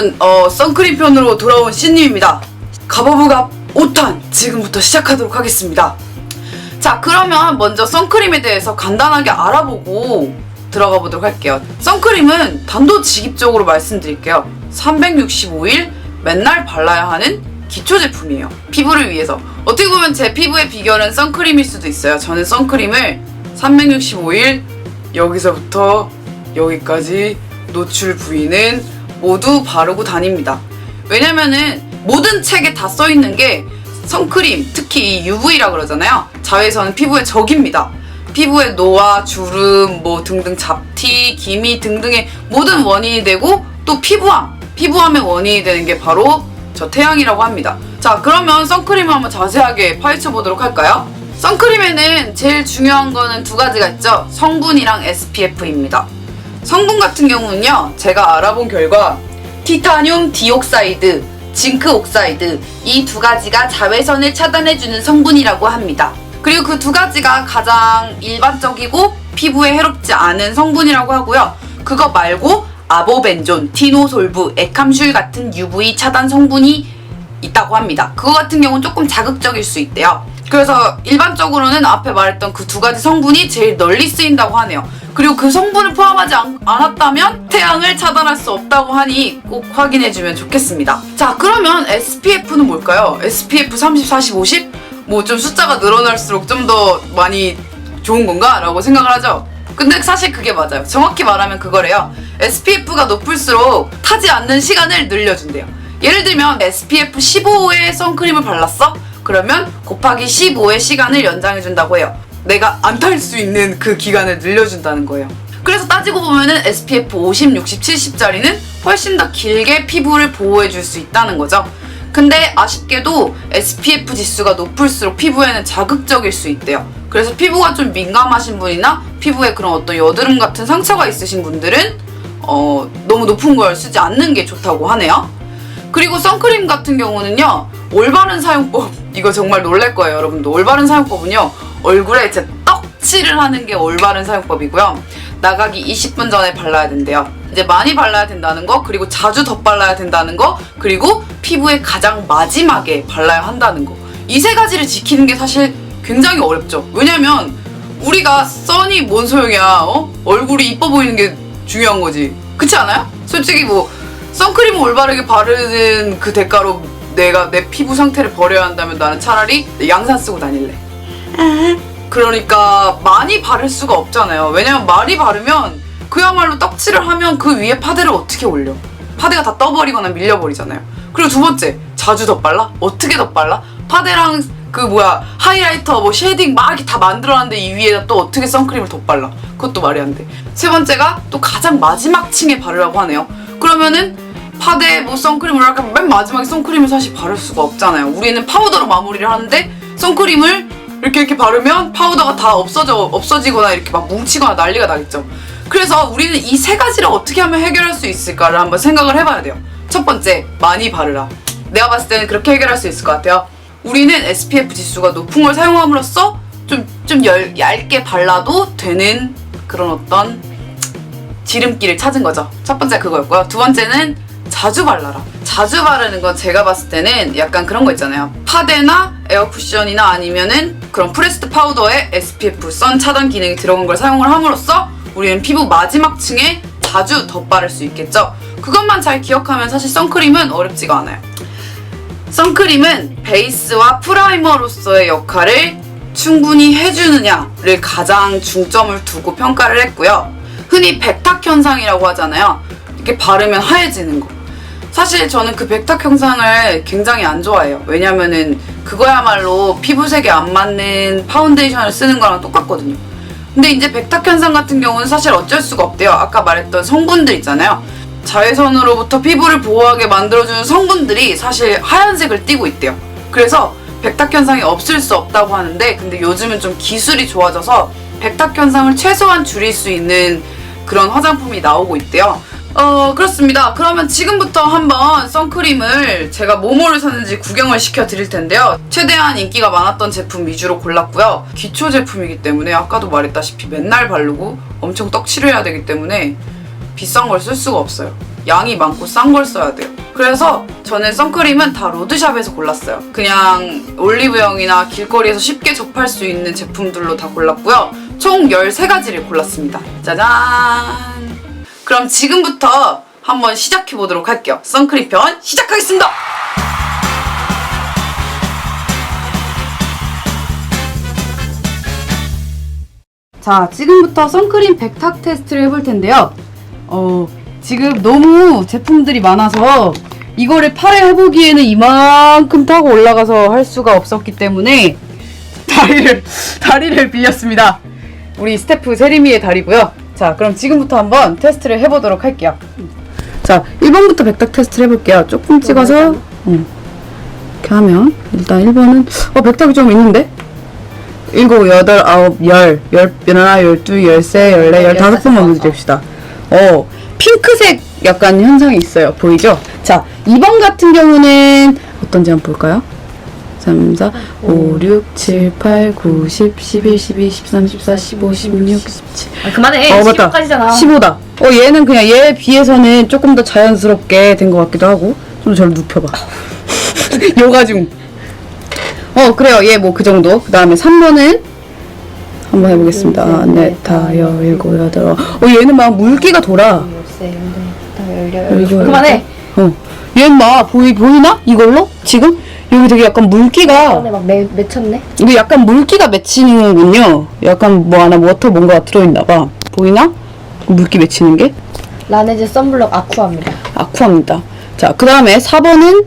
여러분, 선크림 편으로 돌아온 씨님입니다. 가버브갑 5탄 지금부터 시작하도록 하겠습니다. 자, 그러면 먼저 선크림에 대해서 간단하게 알아보고 들어가 보도록 할게요. 선크림은 단도직입적으로 말씀드릴게요. 365일 맨날 발라야 하는 기초 제품이에요. 피부를 위해서. 어떻게 보면 제 피부의 비결은 선크림일 수도 있어요. 저는 선크림을 365일 여기서부터 여기까지 노출 부위는 모두 바르고 다닙니다. 왜냐면은 모든 책에 다 써있는 게 선크림, 특히 이 UV라 그러잖아요. 자외선은 피부의 적입니다. 피부의 노화, 주름, 뭐 등등 잡티, 기미 등등의 모든 원인이 되고 또 피부암의 원인이 되는 게 바로 저 태양이라고 합니다. 자, 그러면 선크림을 한번 자세하게 파헤쳐 보도록 할까요? 선크림에는 제일 중요한 거는 두 가지가 있죠. 성분이랑 SPF입니다. 성분 같은 경우는요, 제가 알아본 결과 티타늄 디옥사이드, 징크 옥사이드 이 두 가지가 자외선을 차단해주는 성분이라고 합니다. 그리고 그 두 가지가 가장 일반적이고 피부에 해롭지 않은 성분이라고 하고요. 그거 말고 아보벤존, 티노솔브, 에캄슐 같은 UV 차단 성분이 있다고 합니다. 그거 같은 경우는 조금 자극적일 수 있대요. 그래서 일반적으로는 앞에 말했던 그 두 가지 성분이 제일 널리 쓰인다고 하네요. 그리고 그 성분을 포함하지 않았다면 태양을 차단할 수 없다고 하니 꼭 확인해주면 좋겠습니다. 자, 그러면 SPF는 뭘까요? SPF 30, 40, 50? 뭐 좀 숫자가 늘어날수록 좀 더 많이 좋은 건가? 라고 생각을 하죠. 근데 사실 그게 맞아요. 정확히 말하면 그거래요. SPF가 높을수록 타지 않는 시간을 늘려준대요. 예를 들면 SPF 15의 선크림을 발랐어? 그러면 곱하기 15의 시간을 연장해준다고 해요. 내가 안 탈 수 있는 그 기간을 늘려준다는 거예요. 그래서 따지고 보면은 SPF 50, 60, 70짜리는 훨씬 더 길게 피부를 보호해줄 수 있다는 거죠. 근데 아쉽게도 SPF 지수가 높을수록 피부에는 자극적일 수 있대요. 그래서 피부가 좀 민감하신 분이나 피부에 그런 어떤 여드름 같은 상처가 있으신 분들은 너무 높은 걸 쓰지 않는 게 좋다고 하네요. 그리고 선크림 같은 경우는요, 올바른 사용법, 이거 정말 놀랄 거예요, 여러분도. 올바른 사용법은요, 얼굴에 이제 떡칠을 하는 게 올바른 사용법이고요. 나가기 20분 전에 발라야 된대요. 이제 많이 발라야 된다는 거, 그리고 자주 덧발라야 된다는 거, 그리고 피부에 가장 마지막에 발라야 한다는 거. 이 세 가지를 지키는 게 사실 굉장히 어렵죠. 왜냐면 우리가 선이 뭔 소용이야, 얼굴이 이뻐 보이는 게 중요한 거지. 그렇지 않아요? 솔직히 뭐 선크림을 올바르게 바르는 그 대가로 내가 내 피부 상태를 버려야 한다면 나는 차라리 양산 쓰고 다닐래. 그러니까 많이 바를 수가 없잖아요. 왜냐면 많이 바르면 그야말로 떡칠을 하면 그 위에 파데를 어떻게 올려? 파데가 다 떠버리거나 밀려버리잖아요. 그리고 두 번째, 자주 덧발라? 어떻게 덧발라? 파데랑 하이라이터, 뭐 쉐이딩 막 이렇게 다 만들어놨는데 이 위에다 또 어떻게 선크림을 덧발라? 그것도 말이 안 돼. 세 번째가 또 가장 마지막 층에 바르라고 하네요. 그러면은 파데, 뭐 선크림을 이렇게 맨 마지막에 선크림을 사실 바를 수가 없잖아요. 우리는 파우더로 마무리를 하는데 선크림을 이렇게 바르면 파우더가 다 없어지거나 이렇게 막 뭉치거나 난리가 나겠죠. 그래서 우리는 이 세 가지를 어떻게 하면 해결할 수 있을까를 한번 생각을 해봐야 돼요. 첫 번째, 많이 바르라. 내가 봤을 때는 그렇게 해결할 수 있을 것 같아요. 우리는 SPF 지수가 높은 걸 사용함으로써 좀 얇게 발라도 되는 그런 어떤 지름길을 찾은 거죠. 첫 번째 그거였고요. 두 번째는 자주 발라라. 자주 바르는 건 제가 봤을 때는 약간 그런 거 있잖아요. 파데나 에어쿠션이나 아니면은 그런 프레스드 파우더에 SPF 선 차단 기능이 들어간 걸 사용을 함으로써 우리는 피부 마지막 층에 자주 덧바를 수 있겠죠. 그것만 잘 기억하면 사실 선크림은 어렵지가 않아요. 선크림은 베이스와 프라이머로서의 역할을 충분히 해주느냐를 가장 중점을 두고 평가를 했고요. 흔히 백탁 현상이라고 하잖아요. 이렇게 바르면 하얘지는 거. 사실 저는 그 백탁 현상을 굉장히 안 좋아해요. 왜냐면은 그거야말로 피부색에 안 맞는 파운데이션을 쓰는 거랑 똑같거든요. 근데 이제 백탁 현상 같은 경우는 사실 어쩔 수가 없대요. 아까 말했던 성분들 있잖아요. 자외선으로부터 피부를 보호하게 만들어주는 성분들이 사실 하얀색을 띠고 있대요. 그래서 백탁 현상이 없을 수 없다고 하는데, 근데 요즘은 좀 기술이 좋아져서 백탁 현상을 최소한 줄일 수 있는 그런 화장품이 나오고 있대요. 그렇습니다. 그러면 지금부터 한번 선크림을 제가 뭐뭐를 샀는지 구경을 시켜드릴 텐데요. 최대한 인기가 많았던 제품 위주로 골랐고요. 기초 제품이기 때문에 아까도 말했다시피 맨날 바르고 엄청 떡칠을 해야 되기 때문에 비싼 걸 쓸 수가 없어요. 양이 많고 싼 걸 써야 돼요. 그래서 저는 선크림은 다 로드샵에서 골랐어요. 그냥 올리브영이나 길거리에서 쉽게 접할 수 있는 제품들로 다 골랐고요. 총 13가지를 골랐습니다. 짜잔! 그럼 지금부터 한번 시작해보도록 할게요. 선크림 편 시작하겠습니다! 자, 지금부터 선크림 백탁 테스트를 해볼 텐데요. 지금 너무 제품들이 많아서 이거를 팔에 해보기에는 이만큼 타고 올라가서 할 수가 없었기 때문에 다리를 빌렸습니다. 우리 스태프 세리미의 다리고요. 자, 그럼 지금부터 한번 테스트를 해보도록 할게요. 자, 1번부터 백탁 테스트를 해볼게요. 조금 찍어서 이렇게 하면 일단 1번은 백탁이 좀 있는데? 7, 8, 9, 10, 11, 12, 13, 14, 15번만 문제됩시다. 핑크색 약간 현상이 있어요. 보이죠? 자, 2번 같은 경우는 어떤지 한번 볼까요? 3, 4, 5, 6, 7, 8, 9, 10, 11, 12, 13, 14, 15, 16, 17. 아, 그만해. 맞다. 15까지잖아. 15다. 얘는 그냥 얘에 비해서는 조금 더 자연스럽게 된 것 같기도 하고. 좀 저를 눕혀봐. 요가중. 그래요. 얘 뭐 그 정도. 그 다음에 3번은 한번 해보겠습니다. 넷, 다, 여, 일곱, 여덟. 얘는 막 물기가 돌아. 그만해. 얘는 막 보이나? 이걸로? 지금? 여기 되게 약간 물기가. 막 맺혔네. 이거 약간 물기가 맺히는군요. 약간 뭐 하나 워터 뭔가 들어있나봐. 보이나? 물기 맺히는 게? 라네즈 선블록 아쿠아입니다. 아쿠아입니다. 자, 그 다음에 4번은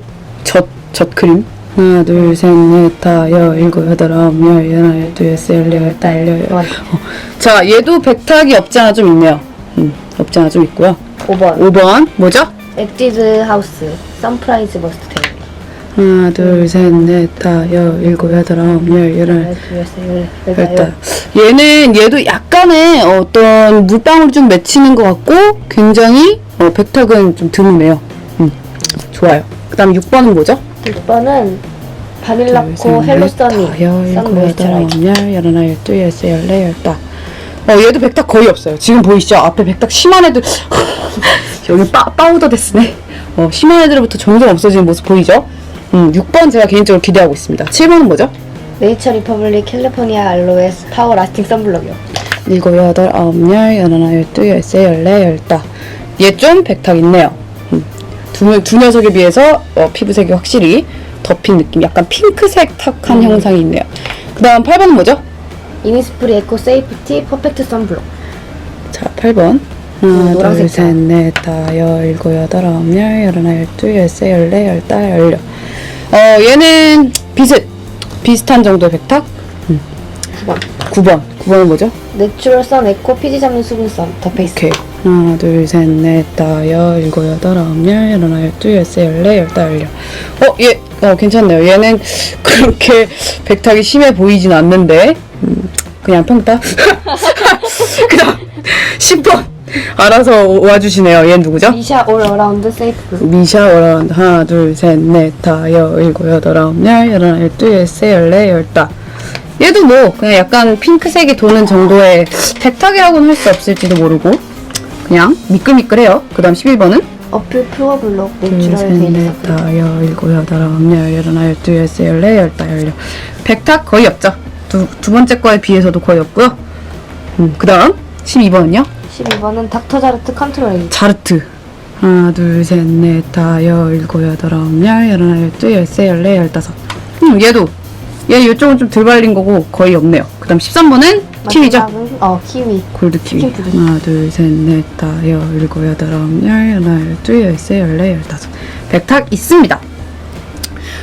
젖크림. 하나, 둘, 셋, 넷, 다, 여, 일곱, 여덟, 아홉, 열, 열하나, 열둘, 열세, 열네, 열다, 열여. 자, 얘도 백탁이 없지 않아 좀 있네요. 없지 않아 좀 있고요. 5번 뭐죠? 에뛰드 하우스 선프라이즈 머스트 테일. 하나, 둘, 셋, 넷, 다, 여, 일곱, 여덟, 아홉, 열, 열하나, 열다. 얘도 약간의 어떤 물방울 좀 맺히는 것 같고 굉장히 백탁은 좀 드무네요. 좋아요. 그 다음 6번은 뭐죠? 6번은 바닐라코 헬로 써니 선모이스처라이저. 열하나, 열둘, 열세, 열네, 열다. 얘도 백탁 거의 없어요. 지금 보이시죠? 앞에 백탁 심한 애들 여기 파우더 데스네. 심한 애들부터 점점 없어지는 모습 보이죠? 6번 제가 개인적으로 기대하고 있습니다. 7번은 뭐죠? 네이처 리퍼블릭 캘리포니아 알로에 파워 라스팅 선블록이요. 7, 8, 9, 10, 열하나, 열둘, 열세, 열네, 열다. 얘 좀 백탁 있네요. 두 녀석에 비해서 피부색이 확실히 덮인 느낌, 약간 핑크색 탁한 형상이 있네요. 그 다음 8번은 뭐죠? 이니스프리 에코 세이프티 퍼펙트 선블록. 자, 8번. 하나, 둘, 셋, 넷, 다, 여, 일곱, 여덟, 아홉, 열, 열하나, 열둘, 열세, 열네, 열다, 열여. 얘는 비슷한 정도의 백탁? 9번은 뭐죠? 내추럴 선 에코 피지 잡는 수분선 더 페이스. 오케이. 하나, 둘, 셋, 넷, 다, 여, 일곱, 여덟, 아홉, 열, 열하나, 열둘, 열세, 열네, 열다, 열여. 얘, 괜찮네요. 얘는 그렇게 백탁이 심해 보이진 않는데, 그냥 평타? 그 다음, 10번. 알아서 와주시네요. 얘는 누구죠? 미샤 올 어라운드 세이프. 미샤 어라운드. 하나, 둘, 셋, 넷, 다, 여, 일곱, 여덟, 아홉, 열, 열하나, 열둘, 열세, 열네, 열다. 얘도 뭐 그냥 약간 핑크색이 도는 정도의 백탁이라고는 할 수 없을지도 모르고 그냥 미끌미끌해요. 그 다음 11번은 어필 퓨어 블록 내추럴 셋, 베이스. 넷, 다, 여, 일곱, 여덟, 아홉, 열, 열하나, 열둘, 열세, 열네, 열다, 열여. 백탁 거의 없죠. 두 번째 거에 비해서도 거의 없고요. 그 다음 12번은요? 12번은 닥터 자르트 컨트롤 A. 자르트. 하나, 둘, 셋, 넷, 다, 여, 일곱, 여덟, 아홉, 열, 열하나, 열둘, 열세, 열네, 열다섯. 얘 이쪽은 좀 덜 발린 거고 거의 없네요. 그 다음 13번은 키위죠? 키위. 골드 키위. 하나, 둘, 셋, 넷, 다, 여, 일곱, 여덟, 아홉, 열, 열하나, 열둘, 열세, 열네, 열다섯. 백탁 있습니다.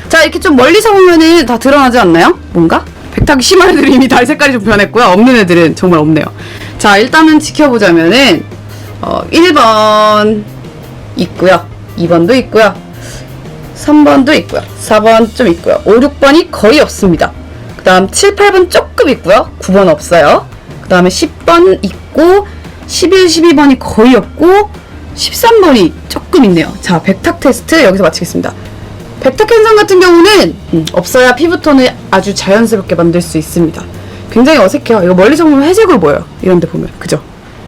자, 이렇게 좀 멀리서 보면은 다 드러나지 않나요? 뭔가? 백탁이 심한 애들은 이미 다리 색깔이 좀 변했고요. 없는 애들은 정말 없네요. 자, 일단은 지켜보자면은 1번 있고요. 2번도 있고요. 3번도 있고요. 4번 좀 있고요. 5, 6번이 거의 없습니다. 그 다음 7, 8번 조금 있고요. 9번 없어요. 그 다음에 10번 있고 11, 12번이 거의 없고 13번이 조금 있네요. 자, 백탁 테스트 여기서 마치겠습니다. 백탁 현상 같은 경우는 없어야 피부톤을 아주 자연스럽게 만들 수 있습니다. 굉장히 어색해요. 이거 멀리서 보면 회색으로 보여요. 이런 데 보면. 그죠?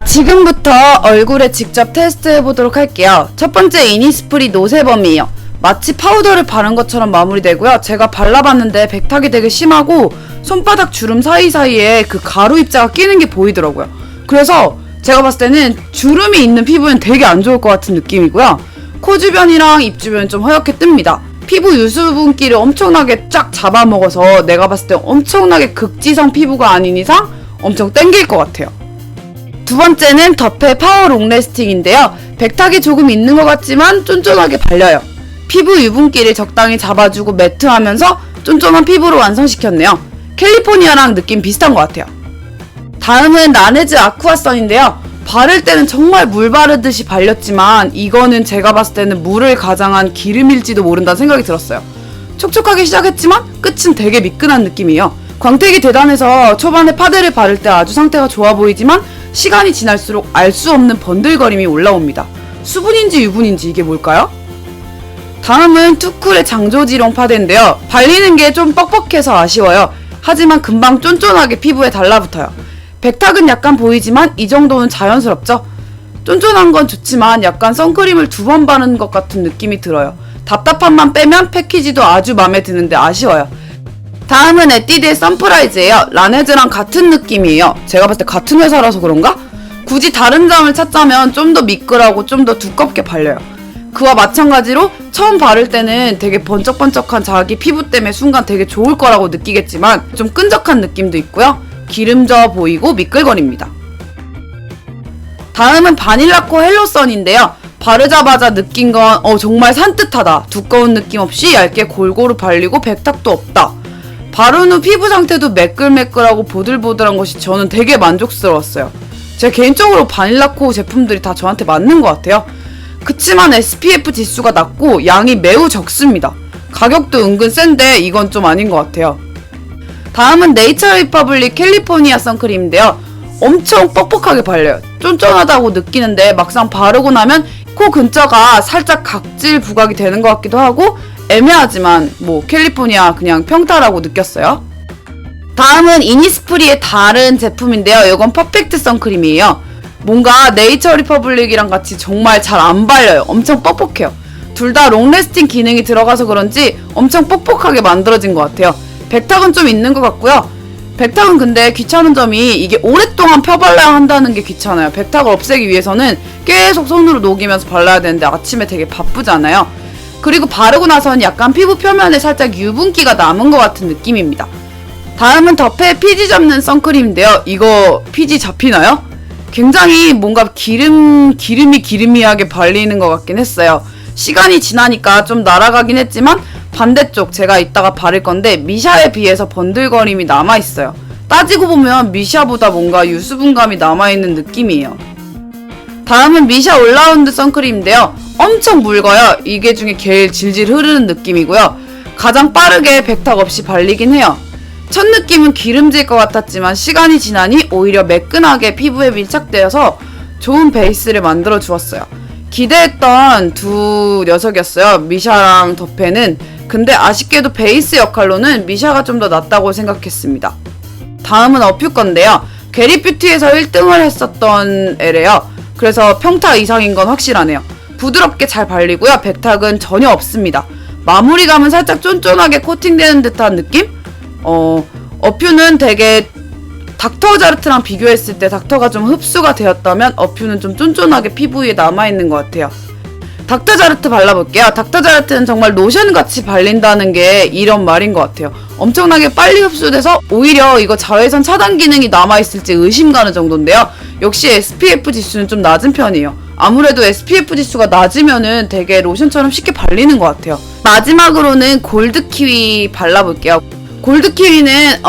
지금부터 얼굴에 직접 테스트해보도록 할게요. 첫 번째 이니스프리 노세범이에요. 마치 파우더를 바른 것처럼 마무리되고요. 제가 발라봤는데 백탁이 되게 심하고 손바닥 주름 사이사이에 그 가루 입자가 끼는 게 보이더라고요. 그래서 제가 봤을 때는 주름이 있는 피부엔 되게 안 좋을 것 같은 느낌이고요. 코 주변이랑 입 주변 좀 허옇게 뜹니다. 피부 유수분기를 엄청나게 쫙 잡아먹어서 내가 봤을 때 엄청나게 극지성 피부가 아닌 이상 엄청 땡길 것 같아요. 두 번째는 더페 파워 롱래스팅인데요. 백탁이 조금 있는 것 같지만 쫀쫀하게 발려요. 피부 유분기를 적당히 잡아주고 매트하면서 쫀쫀한 피부로 완성시켰네요. 캘리포니아랑 느낌 비슷한 것 같아요. 다음은 라네즈 아쿠아선인데요. 바를 때는 정말 물 바르듯이 발렸지만 이거는 제가 봤을 때는 물을 가장한 기름일지도 모른다는 생각이 들었어요. 촉촉하게 시작했지만 끝은 되게 미끈한 느낌이에요. 광택이 대단해서 초반에 파데를 바를 때 아주 상태가 좋아 보이지만 시간이 지날수록 알 수 없는 번들거림이 올라옵니다. 수분인지 유분인지 이게 뭘까요? 다음은 투쿨의 장조지롱 파데인데요. 발리는 게 좀 뻑뻑해서 아쉬워요. 하지만 금방 쫀쫀하게 피부에 달라붙어요. 백탁은 약간 보이지만 이 정도는 자연스럽죠? 쫀쫀한 건 좋지만 약간 선크림을 2번 바르는 것 같은 느낌이 들어요. 답답함만 빼면 패키지도 아주 마음에 드는데 아쉬워요. 다음은 에뛰드의 선프라이즈예요. 라네즈랑 같은 느낌이에요. 제가 봤을 때 같은 회사라서 그런가? 굳이 다른 점을 찾자면 좀 더 미끌하고 좀 더 두껍게 발려요. 그와 마찬가지로 처음 바를 때는 되게 번쩍번쩍한 자기 피부 때문에 순간 되게 좋을 거라고 느끼겠지만 좀 끈적한 느낌도 있고요. 기름져 보이고 미끌거립니다. 다음은 바닐라코 헬로선인데요. 바르자마자 느낀 건 정말 산뜻하다. 두꺼운 느낌 없이 얇게 골고루 발리고 백탁도 없다. 바른 후 피부 상태도 매끌매끌하고 보들보들한 것이 저는 되게 만족스러웠어요. 제가 개인적으로 바닐라코 제품들이 다 저한테 맞는 것 같아요. 그치만 SPF 지수가 낮고 양이 매우 적습니다. 가격도 은근 센데 이건 좀 아닌 것 같아요. 다음은 네이처 리퍼블릭 캘리포니아 선크림인데요. 엄청 뻑뻑하게 발려요. 쫀쫀하다고 느끼는데 막상 바르고 나면 코 근처가 살짝 각질 부각이 되는 것 같기도 하고 애매하지만 캘리포니아 그냥 평타라고 느꼈어요. 다음은 이니스프리의 다른 제품인데요. 이건 퍼펙트 선크림이에요. 뭔가 네이처 리퍼블릭이랑 같이 정말 잘 안 발려요. 엄청 뻑뻑해요. 둘 다 롱래스팅 기능이 들어가서 그런지 엄청 뻑뻑하게 만들어진 것 같아요. 백탁은 좀 있는 것 같고요. 백탁은 근데 귀찮은 점이 이게 오랫동안 펴발라야 한다는 게 귀찮아요. 백탁을 없애기 위해서는 계속 손으로 녹이면서 발라야 되는데 아침에 되게 바쁘잖아요. 그리고 바르고 나서는 약간 피부 표면에 살짝 유분기가 남은 것 같은 느낌입니다. 다음은 더페의 피지 잡는 선크림인데요. 이거 피지 잡히나요? 굉장히 뭔가 기름이하게 발리는 것 같긴 했어요. 시간이 지나니까 좀 날아가긴 했지만 반대쪽 제가 이따가 바를 건데 미샤에 비해서 번들거림이 남아있어요. 따지고 보면 미샤보다 뭔가 유수분감이 남아있는 느낌이에요. 다음은 미샤 올라운드 선크림인데요. 엄청 묽어요. 이게 중에 제일 질질 흐르는 느낌이고요. 가장 빠르게 백탁 없이 발리긴 해요. 첫 느낌은 기름질 것 같았지만 시간이 지나니 오히려 매끈하게 피부에 밀착되어서 좋은 베이스를 만들어 주었어요. 기대했던 두 녀석이었어요. 미샤랑 더페는. 근데 아쉽게도 베이스 역할로는 미샤가 좀 더 낫다고 생각했습니다. 다음은 어퓨 건데요. 게리뷰티에서 1등을 했었던 애래요. 그래서 평타 이상인 건 확실하네요. 부드럽게 잘 발리고요. 백탁은 전혀 없습니다. 마무리감은 살짝 쫀쫀하게 코팅되는 듯한 느낌? 어퓨는 되게 닥터자르트랑 비교했을 때 닥터가 좀 흡수가 되었다면 어퓨는 좀 쫀쫀하게 피부 위에 남아있는 것 같아요. 닥터자르트 발라볼게요. 닥터자르트는 정말 로션같이 발린다는 게 이런 말인 것 같아요. 엄청나게 빨리 흡수돼서 오히려 이거 자외선 차단 기능이 남아있을지 의심가는 정도인데요. 역시 SPF 지수는 좀 낮은 편이에요. 아무래도 SPF 지수가 낮으면은 되게 로션처럼 쉽게 발리는 것 같아요. 마지막으로는 골드키위 발라볼게요. 골드키위는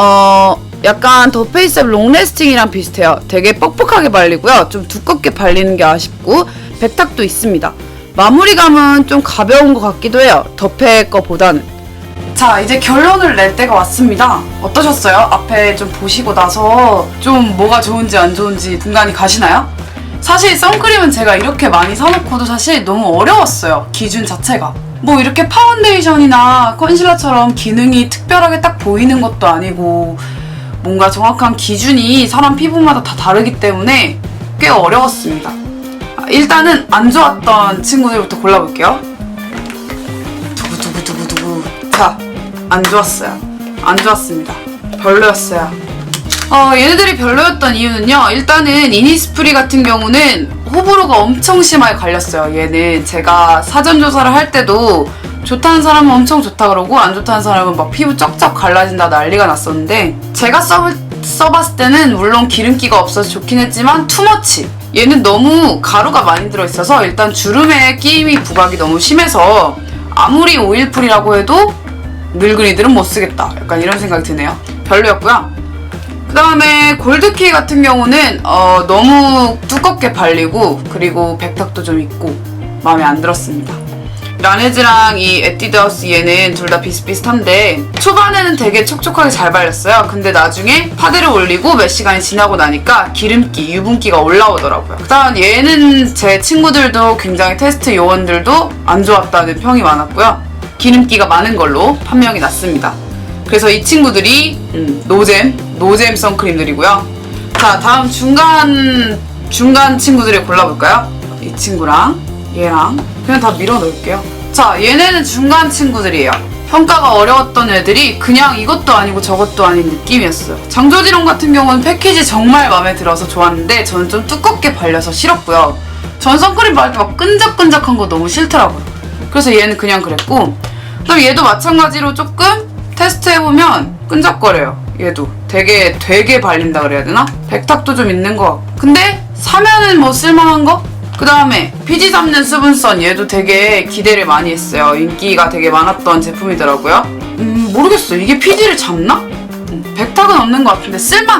약간 더 페이스업 롱래스팅이랑 비슷해요. 되게 뻑뻑하게 발리고요. 좀 두껍게 발리는 게 아쉽고 백탁도 있습니다. 마무리감은 좀 가벼운 것 같기도 해요. 더페 거보다는. 자, 이제 결론을 낼 때가 왔습니다. 어떠셨어요? 앞에 좀 보시고 나서 좀 뭐가 좋은지 안 좋은지 분간이 가시나요? 사실 선크림은 제가 이렇게 많이 사놓고도 사실 너무 어려웠어요. 기준 자체가. 뭐 이렇게 파운데이션이나 컨실러처럼 기능이 특별하게 딱 보이는 것도 아니고 뭔가 정확한 기준이 사람 피부마다 다 다르기 때문에 꽤 어려웠습니다. 일단은 안 좋았던 친구들부터 골라볼게요. 두구두구두구두구. 자, 안 좋았어요. 안 좋았습니다. 별로였어요. 얘네들이 별로였던 이유는요. 일단은 이니스프리 같은 경우는 호불호가 엄청 심하게 갈렸어요. 얘는 제가 사전 조사를 할 때도 좋다는 사람은 엄청 좋다 그러고 안 좋다는 사람은 막 피부 쩍쩍 갈라진다 난리가 났었는데, 제가 써봤을 때는 물론 기름기가 없어서 좋긴 했지만 투머치. 얘는 너무 가루가 많이 들어있어서 일단 주름에 끼임이 부각이 너무 심해서 아무리 오일풀이라고 해도 늙은이들은 못 쓰겠다. 약간 이런 생각이 드네요. 별로였고요. 그 다음에 골드키 같은 경우는 너무 두껍게 발리고 그리고 백탁도 좀 있고 마음에 안 들었습니다. 라네즈랑 이 에뛰드하우스 얘는 둘 다 비슷비슷한데 초반에는 되게 촉촉하게 잘 발렸어요. 근데 나중에 파데를 올리고 몇 시간이 지나고 나니까 기름기, 유분기가 올라오더라고요. 그 다음 얘는 제 친구들도 굉장히 테스트 요원들도 안 좋았다는 평이 많았고요. 기름기가 많은 걸로 판명이 났습니다. 그래서 이 친구들이 노잼 선크림들이고요. 자, 다음 중간 친구들을 골라볼까요? 이 친구랑 얘랑 그냥 다 밀어 넣을게요. 자, 얘네는 중간 친구들이에요. 평가가 어려웠던 애들이 그냥 이것도 아니고 저것도 아닌 느낌이었어요. 장조디론 같은 경우는 패키지 정말 마음에 들어서 좋았는데 저는 좀 두껍게 발려서 싫었고요. 전 선크림 바를 때 막 끈적끈적한 거 너무 싫더라고요. 그래서 얘는 그냥 그랬고, 그다음 얘도 마찬가지로 조금 테스트해보면 끈적거려요. 얘도 되게 발린다 그래야 되나? 백탁도 좀 있는 것 같고. 근데 사면은 뭐 쓸만한 거? 그 다음에 피지 잡는 수분선, 얘도 되게 기대를 많이 했어요. 인기가 되게 많았던 제품이더라고요. 모르겠어요. 이게 피지를 잡나? 백탁은 없는 것 같은데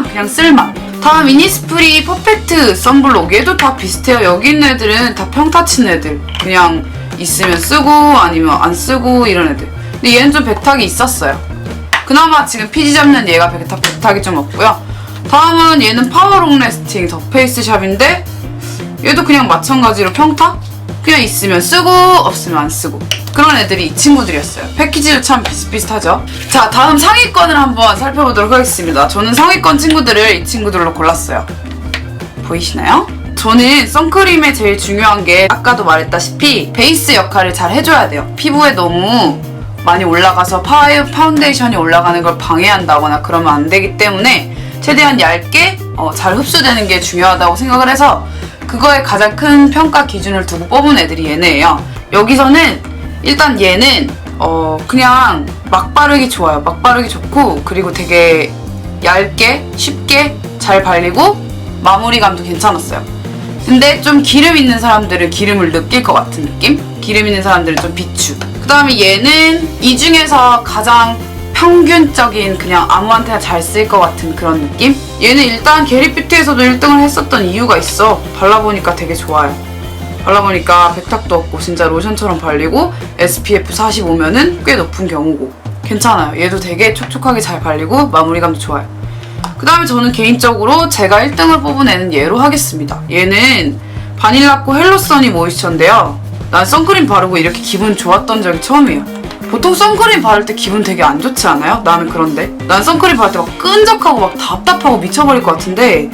그냥 쓸만. 다음 이니스프리 퍼펙트 선블록, 얘도 다 비슷해요. 여기 있는 애들은 다 평타 치는 애들. 그냥 있으면 쓰고 아니면 안 쓰고 이런 애들. 근데 얘는 좀 백탁이 있었어요. 그나마 지금 피지 잡는 얘가 백탁이 좀 없고요. 다음은 얘는 파워롱 레스팅 더 페이스 샵인데 얘도 그냥 마찬가지로 평타? 그냥 있으면 쓰고 없으면 안 쓰고 그런 애들이 이 친구들이었어요. 패키지도 참 비슷비슷하죠. 자, 다음 상위권을 한번 살펴보도록 하겠습니다. 저는 상위권 친구들을 이 친구들로 골랐어요. 보이시나요? 저는 선크림의 제일 중요한 게 아까도 말했다시피 베이스 역할을 잘 해줘야 돼요. 피부에 너무 많이 올라가서 파운데이션이 올라가는 걸 방해한다거나 그러면 안 되기 때문에 최대한 얇게 잘 흡수되는 게 중요하다고 생각을 해서 그거에 가장 큰 평가 기준을 두고 뽑은 애들이 얘네예요. 여기서는 일단 얘는 그냥 막 바르기 좋아요. 막 바르기 좋고 그리고 되게 얇게 쉽게 잘 발리고 마무리감도 괜찮았어요. 근데 좀 기름 있는 사람들은 기름을 느낄 것 같은 느낌? 기름 있는 사람들은 좀 비추. 그 다음에 얘는 이 중에서 가장 평균적인 그냥 아무한테나 잘 쓸 것 같은 그런 느낌? 얘는 일단 게리뷰티에서도 1등을 했었던 이유가 있어. 발라보니까 되게 좋아요. 발라보니까 백탁도 없고 진짜 로션처럼 발리고 SPF 45면은 꽤 높은 경우고 괜찮아요. 얘도 되게 촉촉하게 잘 발리고 마무리감도 좋아요. 그 다음에 저는 개인적으로 제가 1등을 뽑은 애는 얘로 하겠습니다. 얘는 바닐라코 헬로서니 모이스처인데요. 난 선크림 바르고 이렇게 기분 좋았던 적이 처음이에요. 보통 선크림 바를 때 기분 되게 안 좋지 않아요? 나는 그런데 난 선크림 바를 때 막 끈적하고 막 답답하고 미쳐버릴 것 같은데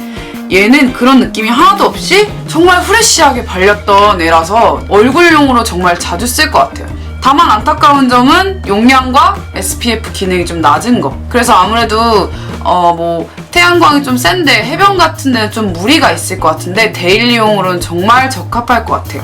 얘는 그런 느낌이 하나도 없이 정말 프레쉬하게 발렸던 애라서 얼굴용으로 정말 자주 쓸 것 같아요. 다만 안타까운 점은 용량과 SPF 기능이 좀 낮은 거. 그래서 아무래도 태양광이 좀 센데 해변 같은 데는 좀 무리가 있을 것 같은데 데일리용으로는 정말 적합할 것 같아요.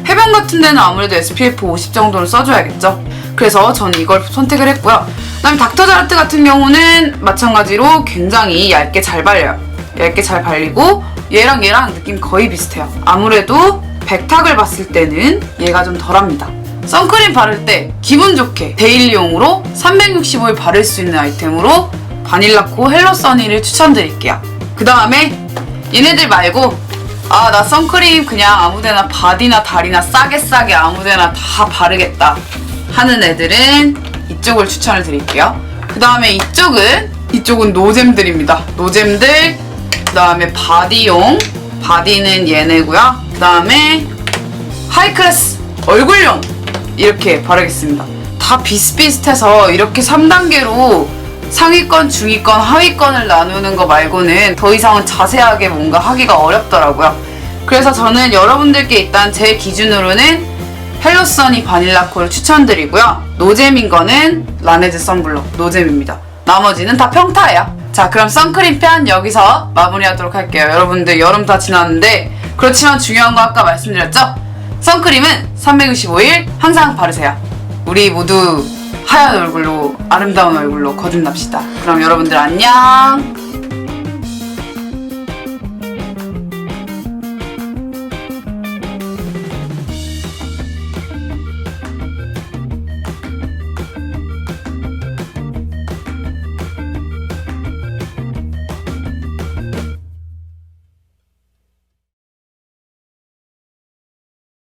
해변 같은 데는 아무래도 SPF 50 정도는 써줘야겠죠. 그래서 저는 이걸 선택을 했고요. 그다음에 닥터자르트 같은 경우는 마찬가지로 굉장히 얇게 잘 발려요. 얇게 잘 발리고 얘랑 느낌 거의 비슷해요. 아무래도 백탁을 봤을 때는 얘가 좀 덜합니다. 선크림 바를 때 기분 좋게 데일리용으로 365일 바를 수 있는 아이템으로 바닐라코 헬로서니를 추천드릴게요. 그 다음에 얘네들 말고 나 선크림 그냥 아무데나 바디나 다리나 싸게 아무데나 다 바르겠다 하는 애들은 이쪽을 추천을 드릴게요. 그 다음에 이쪽은 노잼들입니다. 노잼들. 그 다음에 바디용. 바디는 얘네고요. 그 다음에 하이클래스 얼굴용 이렇게 바르겠습니다. 다 비슷비슷해서 이렇게 3단계로 상위권, 중위권, 하위권을 나누는 거 말고는 더 이상은 자세하게 뭔가 하기가 어렵더라고요. 그래서 저는 여러분들께 일단 제 기준으로는 헬로서니 바닐라 콜 추천드리고요. 노잼인 거는 라네즈 선블록 노잼입니다. 나머지는 다 평타예요. 자, 그럼 선크림 편 여기서 마무리하도록 할게요. 여러분들 여름 다 지났는데 그렇지만 중요한 거 아까 말씀드렸죠? 선크림은 365일 항상 바르세요. 우리 모두 하얀 얼굴로 아름다운 얼굴로 거듭납시다. 그럼 여러분들 안녕.